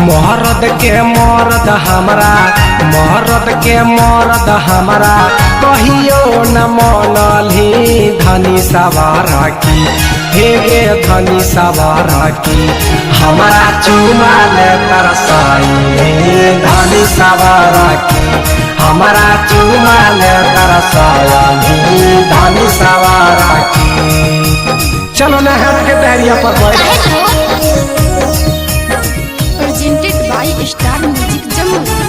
मरद के मरद हमरा कहियो न मनली धनी सवारा की हे गे धनी सवारा की हमारा चुमा ले तरसाई धनी सवारा की हमारा चुमा ले तरसाई धनी सवारा की। चलो नहर के दरिया पर presented by Star Music Jamui.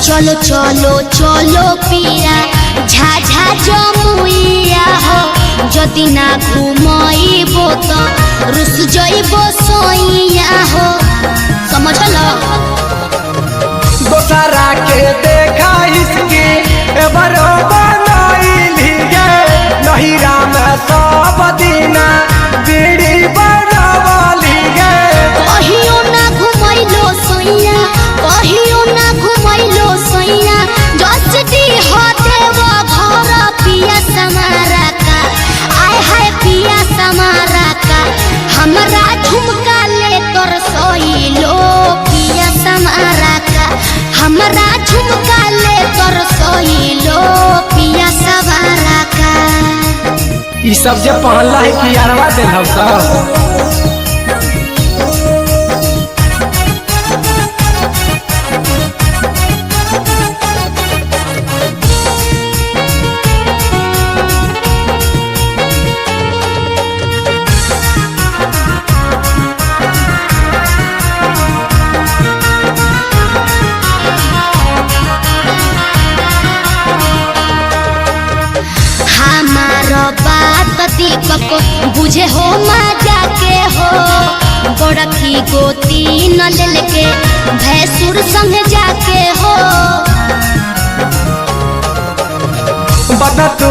चलो चलो चलो पिया झाझा जमुइया हो जदि ना घुमइबो तो रुस जइबो सोइया हो समझल। दोसरा के देखा इसके बरो बनाइली गे नहिरा में सब दिना बीड़ी बनवाली गे। कहियो ना घुमइलो सोइया कहियो ना घुमइलो सोइया जसदी होते वो घर पिया समारा का आय हाय पिया समारा का हमरा झुमका ले तोर सोइलो पिया समारा का हमरा झुमका ले तोर सोइलो पिया समारा का। ई सब जे पहनला है कि यारवा देलौ सब दीपक बुझे हो मजा के हो बड़की गोती न लेके भैंसुर संग जाके हो। बता तू